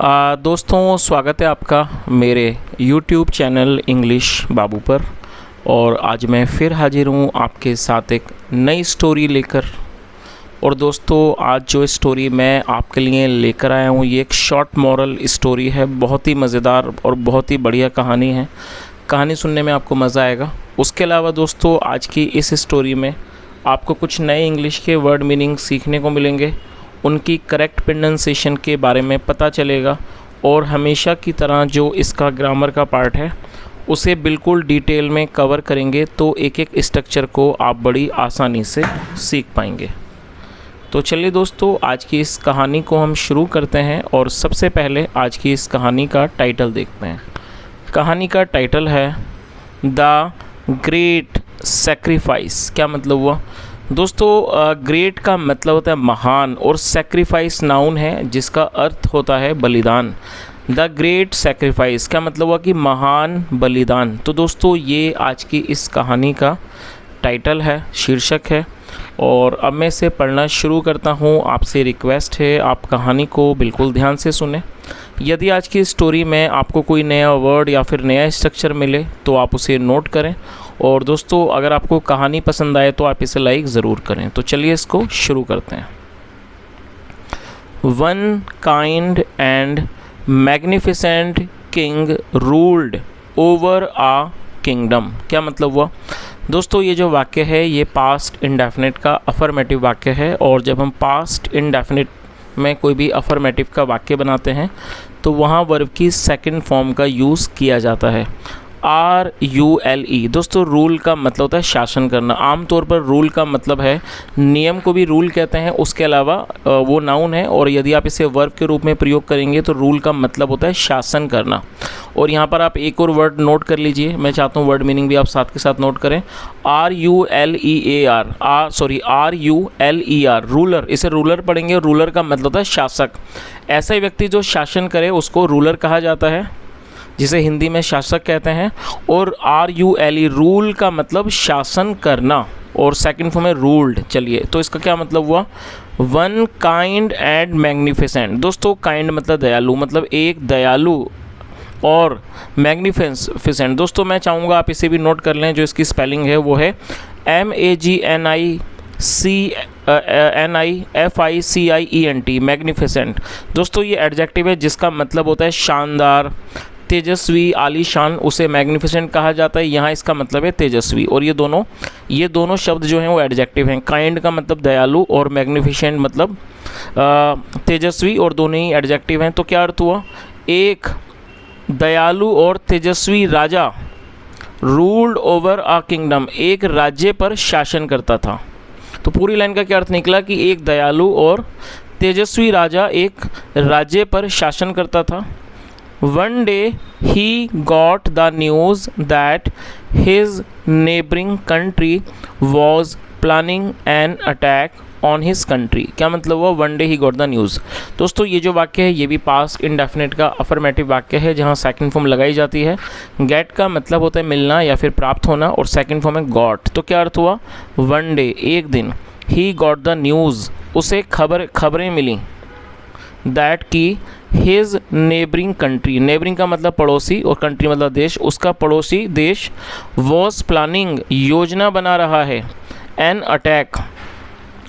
दोस्तों, स्वागत है आपका मेरे YouTube चैनल इंग्लिश बाबू पर। और आज मैं फिर हाजिर हूँ आपके साथ एक नई स्टोरी लेकर। और दोस्तों, आज जो स्टोरी मैं आपके लिए लेकर आया हूँ ये एक शॉर्ट मॉरल स्टोरी है। बहुत ही मज़ेदार और बहुत ही बढ़िया कहानी है। कहानी सुनने में आपको मज़ा आएगा। उसके अलावा दोस्तों, आज की इस स्टोरी में आपको कुछ नए इंग्लिश के वर्ड मीनिंग सीखने को मिलेंगे, उनकी करेक्ट प्रोनाउंसिएशन के बारे में पता चलेगा और हमेशा की तरह जो इसका ग्रामर का पार्ट है उसे बिल्कुल डिटेल में कवर करेंगे, तो एक एक स्ट्रक्चर को आप बड़ी आसानी से सीख पाएंगे। तो चलिए दोस्तों, आज की इस कहानी को हम शुरू करते हैं। और सबसे पहले आज की इस कहानी का टाइटल देखते हैं। कहानी का टाइटल है द ग्रेट सैक्रिफाइस। क्या मतलब हुआ दोस्तों? ग्रेट का मतलब होता है महान और सैक्रिफाइस नाउन है जिसका अर्थ होता है बलिदान। द ग्रेट सैक्रिफाइस क्या मतलब हुआ कि महान बलिदान। तो दोस्तों, ये आज की इस कहानी का टाइटल है, शीर्षक है। और अब मैं इसे पढ़ना शुरू करता हूँ। आपसे रिक्वेस्ट है आप कहानी को बिल्कुल ध्यान से सुने। यदि आज की स्टोरी में आपको कोई नया वर्ड या फिर नया स्ट्रक्चर मिले तो आप उसे नोट करें। और दोस्तों, अगर आपको कहानी पसंद आए तो आप इसे लाइक ज़रूर करें। तो चलिए इसको शुरू करते हैं। One kind and magnificent king ruled over a kingdom. क्या मतलब हुआ दोस्तों? ये जो वाक्य है ये पास्ट इंडेफिनिट का अफर्मेटिव वाक्य है। और जब हम पास्ट इंडेफिनिट में कोई भी अफर्मेटिव का वाक्य बनाते हैं तो वहाँ वर्ब की सेकंड फॉर्म का यूज़ किया जाता है, RULE। दोस्तों, रूल का मतलब होता है शासन करना। आमतौर पर रूल का मतलब है नियम को भी रूल कहते हैं, उसके अलावा वो नाउन है। और यदि आप इसे वर्ब के रूप में प्रयोग करेंगे तो रूल का मतलब होता है शासन करना। और यहाँ पर आप एक और वर्ड नोट कर लीजिए। मैं चाहता हूँ वर्ड मीनिंग भी आप साथ के साथ नोट करें। RULER ruler. इसे रूलर पढ़ेंगे। रूलर का मतलब होता है शासक। ऐसा ही व्यक्ति जो शासन करे उसको रूलर कहा जाता है, जिसे हिंदी में शासक कहते हैं। और RULE रूल का मतलब शासन करना और सेकंड फॉर्म है रूल्ड। चलिए, तो इसका क्या मतलब हुआ? One kind and magnificent. दोस्तों, काइंड मतलब दयालु, मतलब एक दयालु। और मैग्निफिसेंट दोस्तों, मैं चाहूँगा आप इसे भी नोट कर लें। जो इसकी स्पेलिंग है वो है MAGNIFICIENT, मैग्निफिसेंट। दोस्तों, ये एडजेक्टिव है जिसका मतलब होता है शानदार, तेजस्वी, आलीशान। उसे मैग्निफिसेंट कहा जाता है। यहाँ इसका मतलब है तेजस्वी। और ये दोनों शब्द जो हैं वो एडजेक्टिव हैं। काइंड का मतलब दयालु और मैग्निफिसेंट मतलब तेजस्वी, और दोनों ही एडजेक्टिव हैं। तो क्या अर्थ हुआ? एक दयालु और तेजस्वी राजा रूल्ड ओवर अ किंगडम, एक राज्य पर शासन करता था। तो पूरी लाइन का क्या अर्थ निकला कि एक दयालु और तेजस्वी राजा एक राज्य पर शासन करता था। One day he got the news that his neighboring country was planning an attack on his country। क्या मतलब हुआ? One day he got the news। दोस्तों, ये जो वाक्य है ये भी पास्ट इंडेफिनिट का अफर्मेटिव वाक्य है जहाँ सेकंड फॉर्म लगाई जाती है। गेट का मतलब होता है मिलना या फिर प्राप्त होना, और सेकंड फॉर्म है गॉट। तो क्या अर्थ हुआ? वन डे, एक दिन, ही गॉट द न्यूज़, उसे खबरें मिली, दैट की हिज नेबरिंग कंट्री, नेबरिंग का मतलब पड़ोसी और कंट्री मतलब देश, उसका पड़ोसी देश वॉज प्लानिंग, योजना बना रहा है, एन अटैक।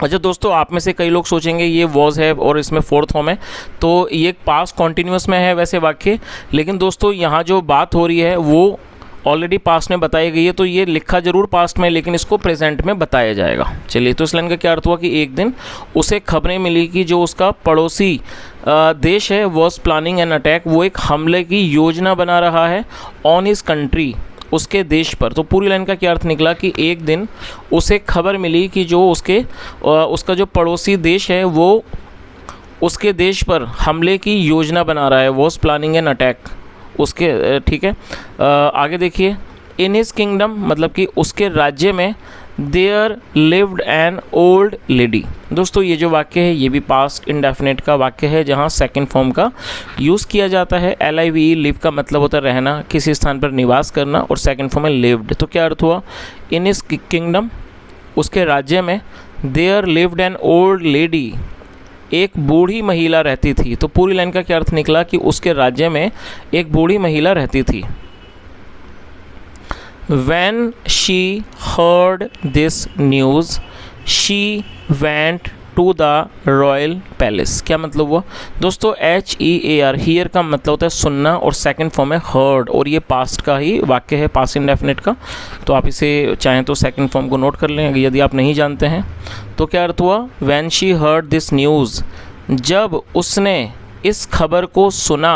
अच्छा दोस्तों, आप में से कई लोग सोचेंगे ये वॉज है और इसमें फोर्थ फॉर्म है, तो ये पास्ट कॉन्टिन्यूस में है वैसे वाक्य। लेकिन दोस्तों, यहाँ जो बात हो रही है वो ऑलरेडी पास्ट में बताई गई है, तो ये लिखा जरूर पास्ट में लेकिन इसको प्रेजेंट में बताया जाएगा। चलिए, तो इस लाइन का क्या अर्थ हुआ कि एक दिन उसे खबरें मिली कि जो उसका पड़ोसी देश है वॉज प्लानिंग एन अटैक, वो एक हमले की योजना बना रहा है, ऑन हिज कंट्री, उसके देश पर। तो पूरी लाइन का क्या अर्थ निकला कि एक दिन उसे खबर मिली कि जो उसका जो पड़ोसी देश है वो उसके देश पर हमले की योजना बना रहा है, वॉज प्लानिंग एन अटैक उसके। ठीक है, आगे देखिए। इन हिज किंगडम मतलब कि उसके राज्य में there lived an old lady. दोस्तों, ये जो वाक्य है ये भी पास्ट इंडेफिनिट का वाक्य है जहाँ सेकंड फॉर्म का यूज़ किया जाता है। LIVE, लिव का मतलब होता है रहना, किसी स्थान पर निवास करना, और सेकंड फॉर्म है लिव्ड। तो क्या अर्थ हुआ? इन हिज किंगडम, उसके राज्य में, there lived an old lady एक बूढ़ी महिला रहती थी। तो पूरी लाइन का क्या अर्थ निकला कि उसके राज्य में एक बूढ़ी महिला रहती थी। When she heard this news, she went to the royal palace। क्या मतलब हुआ दोस्तों? HEAR, हियर का मतलब होता है सुनना और सेकंड फॉर्म है heard, और ये पास्ट का ही वाक्य है, पास्ट इंडेफिनिट का। तो आप इसे चाहें तो सेकंड फॉर्म को नोट कर लें यदि आप नहीं जानते हैं। तो क्या अर्थ हुआ? When she heard this news, जब उसने इस खबर को सुना,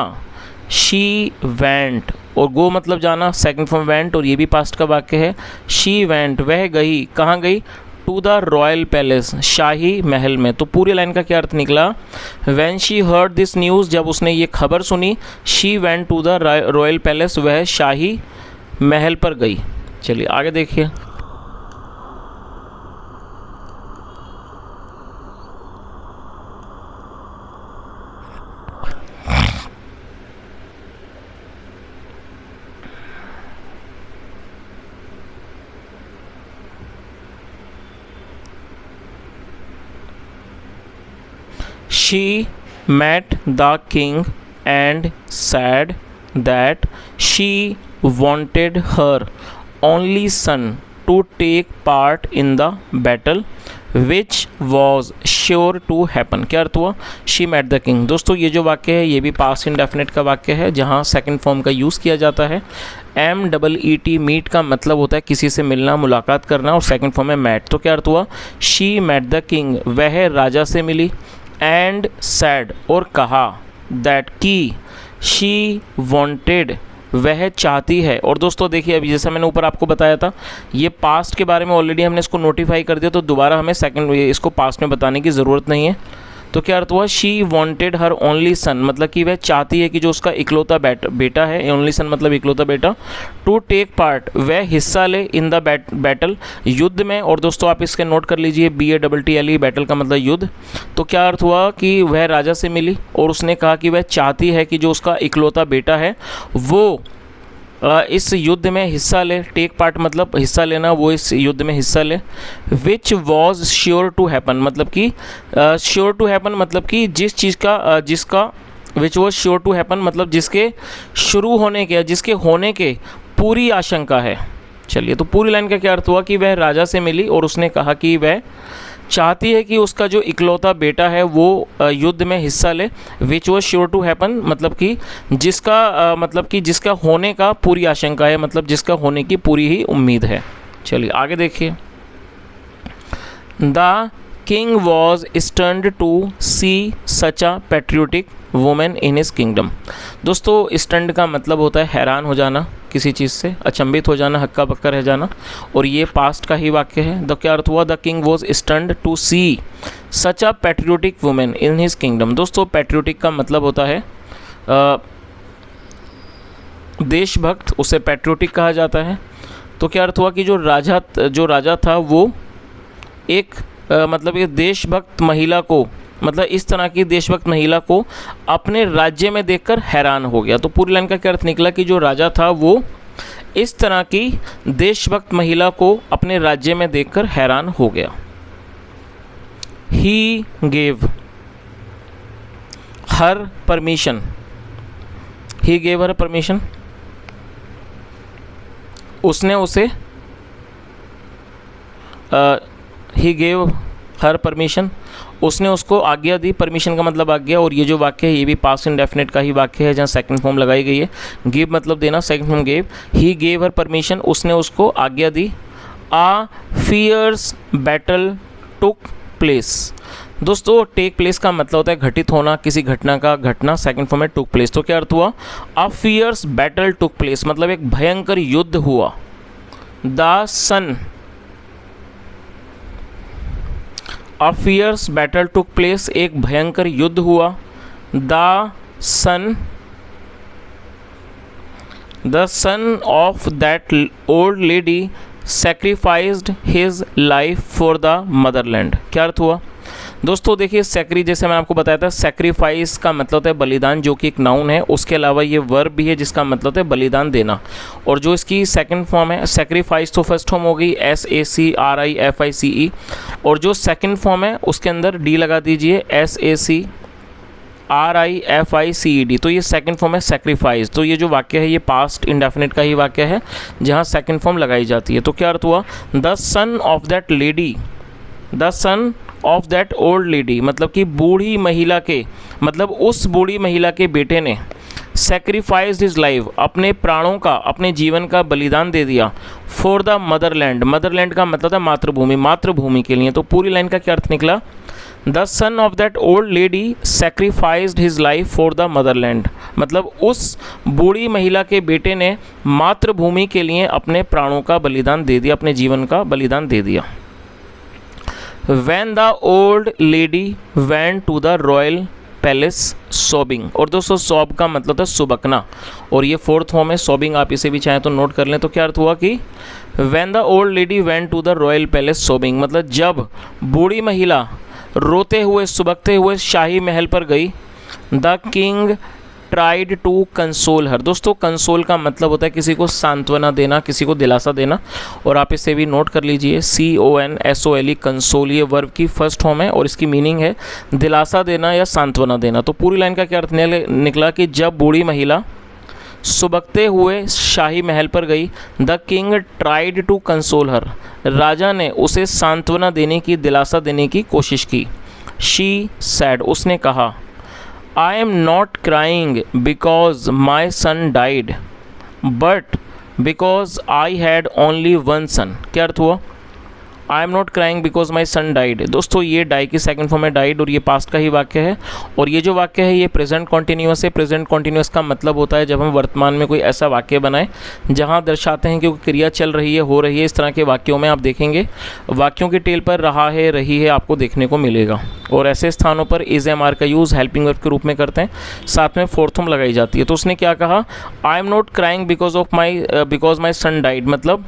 she went, और गो मतलब जाना, सेकंड फॉर्म went, और ये भी पास्ट का वाक्य है। she went, वह गई, कहाँ गई? टू द रॉयल पैलेस, शाही महल में। तो पूरी लाइन का क्या अर्थ निकला? When she heard this news, जब उसने ये खबर सुनी, she went to the royal palace, वह शाही महल पर गई। चलिए आगे देखिए। She met the king and said that she wanted her only son to take part in the battle which was sure to happen। क्या अर्थ हुआ? She met the king। दोस्तों ये जो वाक्य है ये भी पास्ट इंडेफिनिट का वाक्य है जहाँ सेकंड फॉर्म का यूज़ किया जाता है। MEET, मीट का मतलब होता है किसी से मिलना, मुलाकात करना, और सेकंड फॉर्म है मैट। तो क्या अर्थ हुआ? She met the king, वह राजा से मिली, एंड सैड, और कहा, दैट की, शी वॉन्टेड, वह चाहती है। और दोस्तों देखिए अभी जैसा मैंने ऊपर आपको बताया था, ये पास्ट के बारे में ऑलरेडी हमने इसको नोटिफाई कर दिया, तो दोबारा हमें सेकंड इसको पास्ट में बताने की ज़रूरत नहीं है। तो क्या अर्थ हुआ? She wanted her only son, मतलब कि वह चाहती है कि जो उसका इकलौता बेटा है, ओनली सन मतलब इकलौता बेटा, टू टेक पार्ट, वह हिस्सा ले, इन द बैटल, युद्ध में। और दोस्तों आप इसके नोट कर लीजिए, BATTLE, बैटल का मतलब युद्ध। तो क्या अर्थ हुआ कि वह राजा से मिली और उसने कहा कि वह चाहती है कि जो उसका इकलौता बेटा है वो इस युद्ध में हिस्सा ले। टेक पार्ट मतलब हिस्सा लेना, वो इस युद्ध में हिस्सा ले। Which was sure to happen, मतलब कि श्योर टू हैपन मतलब कि जिस चीज़ का जिसका, which was sure to happen मतलब जिसके शुरू होने के, जिसके होने के पूरी आशंका है। चलिए तो पूरी लाइन का क्या अर्थ हुआ कि वह राजा से मिली और उसने कहा कि वह चाहती है कि उसका जो इकलौता बेटा है वो युद्ध में हिस्सा ले। Which was sure to happen मतलब कि जिसका मतलब कि जिसका होने का पूरी आशंका है, मतलब जिसका होने की पूरी ही उम्मीद है। चलिए आगे देखिए। The king was stunned to see such a patriotic women in his kingdom. दोस्तों स्टन्ड का मतलब होता है हैरान हो जाना किसी चीज़ से, अचंभित हो जाना, हक्का बक्का रह जाना, और ये पास्ट का ही वाक्य है। द क्या अर्थ हुआ? The king was stunned to see such a patriotic women in his kingdom. दोस्तों पैट्रियोटिक का मतलब होता है देशभक्त, उसे पैट्रियोटिक कहा जाता है। तो क्या अर्थ हुआ कि जो राजा था वो एक मतलब ये देशभक्त महिला को, मतलब इस तरह की देशभक्त महिला को अपने राज्य में देखकर हैरान हो गया। तो पूरी लाइन का क्या अर्थ निकला कि जो राजा था वो इस तरह की देशभक्त महिला को अपने राज्य में देखकर हैरान हो गया। He gave her permission, he gave her permission, उसने उसे ही गेव हर परमिशन, उसने उसको आज्ञा दी। परमिशन का मतलब आज्ञा, और ये जो वाक्य है ये भी पास्ट इंडेफिनिट का ही वाक्य है जहाँ सेकंड फॉर्म लगाई गई है। गिव मतलब देना, second form gave. He gave her permission, उसने उसको आज्ञा दी। आ फियर्स बैटल टुक प्लेस। दोस्तों टेक प्लेस का मतलब होता है घटित होना, किसी घटना का घटना, सेकंड फॉर्म में टुक प्लेस। तो क्या अर्थ हुआ? A fierce battle took place मतलब एक भयंकर युद्ध हुआ। The son, A fierce battle took place, एक भयंकर युद्ध हुआ। The son of that old lady sacrificed his life for the motherland। क्या अर्थ हुआ? दोस्तों देखिए सैक्री, जैसे मैंने आपको बताया था, सैक्रिफाइस का मतलब होता है बलिदान, जो कि एक नाउन है। उसके अलावा ये वर्ब भी है जिसका मतलब होता है बलिदान देना। और जो इसकी सेकंड फॉर्म है सैक्रिफाइस, तो फर्स्ट फॉर्म हो गई SACRIFICE, और जो सेकंड फॉर्म है उसके अंदर डी लगा दीजिए, SACRIFICED, तो ये सेकंड फॉर्म है सैक्रिफाइस। तो ये जो वाक्य है ये पास्ट इंडेफिनिट का ही वाक्य है जहाँ सेकंड फॉर्म लगाई जाती है। तो क्या अर्थ हुआ, the son of that lady, the son of that old lady, मतलब कि बूढ़ी महिला के, मतलब उस बूढ़ी महिला के बेटे ने सेक्रीफाइस्ड हिज लाइफ, अपने प्राणों का, अपने जीवन का बलिदान दे दिया, फॉर द मदरलैंड, मदरलैंड का मतलब था मातृभूमि, मातृभूमि के लिए। तो पूरी लाइन का क्या अर्थ निकला, the son of that old lady sacrificed his life for the Motherland, मतलब उस बूढ़ी महिला के बेटे ने मातृभूमि के लिए अपने प्राणों का बलिदान दे दिया, अपने जीवन का बलिदान दे दिया। When the old lady went to the royal palace sobbing, और दोस्तों सॉब का मतलब था सुबकना, और ये फोर्थ फॉर्म है सोबिंग, आप इसे भी चाहें तो नोट कर लें। तो क्या अर्थ हुआ कि when the old lady went to the royal palace sobbing, मतलब जब बूढ़ी महिला रोते हुए सुबकते हुए शाही महल पर गई, the king tried to console her. दोस्तों कंसोल का मतलब होता है किसी को सांत्वना देना, किसी को दिलासा देना, और आप इसे भी नोट कर लीजिए, CONSOLE, कंसोल, ये वर्ब की फर्स्ट फॉर्म है और इसकी मीनिंग है दिलासा देना या सांत्वना देना। तो पूरी लाइन का क्या अर्थ निकला कि जब बूढ़ी महिला सुबकते हुए शाही महल पर गई, the king tried to console her, राजा ने उसे सांत्वना देने की, दिलासा देने की कोशिश की। शी सैड, उसने कहा, I am not crying because my son died, but because I had only one son। क्या अर्थ हुआ, I am not crying because my son died. दोस्तों ये डाई की सेकंड फॉर्म है डाइड, और ये पास्ट का ही वाक्य है, और ये जो वाक्य है ये प्रेजेंट कॉन्टिन्यूअस है। प्रेजेंट कॉन्टिन्यूअस का मतलब होता है जब हम वर्तमान में कोई ऐसा वाक्य बनाएं जहां दर्शाते हैं कि क्रिया चल रही है, हो रही है। इस तरह के वाक्यों में आप देखेंगे वाक्यों की टेल पर रहा है, रही है आपको देखने को मिलेगा, और ऐसे स्थानों पर इज एम आर का यूज़ हेल्पिंग वर्ब के रूप में करते हैं, साथ में फोर्थ फॉर्म लगाई जाती है। तो उसने क्या कहा, I am not crying because my son died, मतलब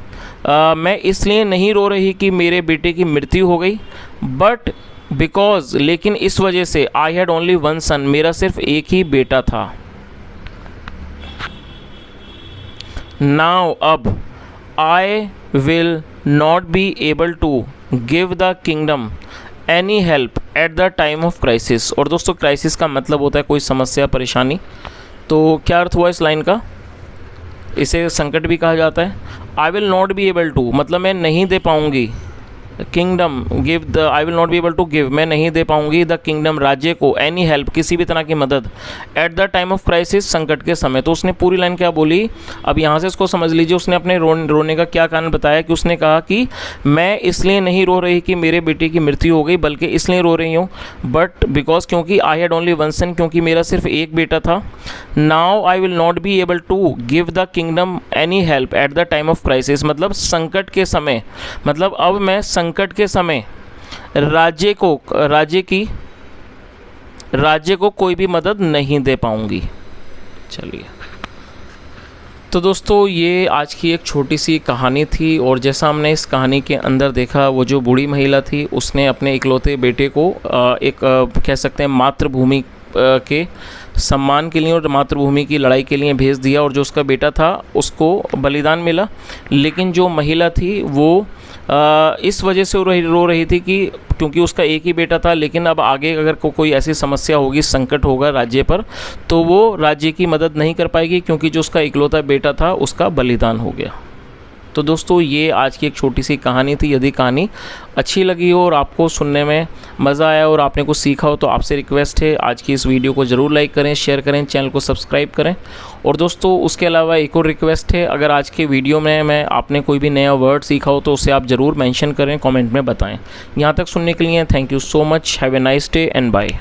मैं इसलिए नहीं रो रही कि मेरे बेटे की मृत्यु हो गई, बट बिकॉज, लेकिन इस वजह से, I had only one son, मेरा सिर्फ एक ही बेटा था। नाउ अब, I will not be able to give the kingdom any help at the time of crisis. और दोस्तों क्राइसिस का मतलब होता है कोई समस्या, परेशानी। तो क्या अर्थ हुआ इस लाइन का, इसे संकट भी कहा जाता है। I will not be able to, मतलब मैं नहीं दे पाऊँगी, kingdom give the, I will not be able to give, मैं नहीं दे पाऊंगी द किंगडम, राज्य को, एनी हेल्प, किसी भी तरह की मदद, eight the time of crisis, संकट के समय। तो उसने पूरी लाइन क्या बोली, अब यहाँ से इसको समझ लीजिए। उसने अपने रोने का क्या कारण बताया कि उसने कहा कि मैं इसलिए नहीं रो रही कि मेरे बेटे की मृत्यु हो गई, बल्कि इसलिए रो रही हूँ, बट बिकॉज, क्योंकि I had only one son, क्योंकि मेरा सिर्फ एक बेटा था। Now I will not be able to give the kingdom any help at the time of crisis, मतलब संकट के समय, मतलब अब मैं संकट के समय राज्य को कोई भी मदद नहीं दे पाऊंगी। चलिए, तो दोस्तों ये आज की एक छोटी सी कहानी थी, और जैसा हमने इस कहानी के अंदर देखा, वो जो बूढ़ी महिला थी उसने अपने इकलौते बेटे को एक कह सकते हैं मातृभूमि के सम्मान के लिए और मातृभूमि की लड़ाई के लिए भेज दिया, और जो उसका बेटा था उसको बलिदान मिला। लेकिन जो महिला थी वो इस वजह से रो रही थी कि क्योंकि उसका एक ही बेटा था, लेकिन अब आगे अगर कोई ऐसी समस्या होगी, संकट होगा राज्य पर, तो वो राज्य की मदद नहीं कर पाएगी, क्योंकि जो उसका इकलौता बेटा था उसका बलिदान हो गया। तो दोस्तों ये आज की एक छोटी सी कहानी थी। यदि कहानी अच्छी लगी हो और आपको सुनने में मज़ा आया और आपने कुछ सीखा हो, तो आपसे रिक्वेस्ट है आज की इस वीडियो को ज़रूर लाइक करें, शेयर करें, चैनल को सब्सक्राइब करें। और दोस्तों उसके अलावा एक और रिक्वेस्ट है, अगर आज के वीडियो में आपने कोई भी नया वर्ड सीखा हो तो उसे आप ज़रूर मेंशन करें, कमेंट में बताएं। यहाँ तक सुनने के लिए thank you so much, have a nice day and bye.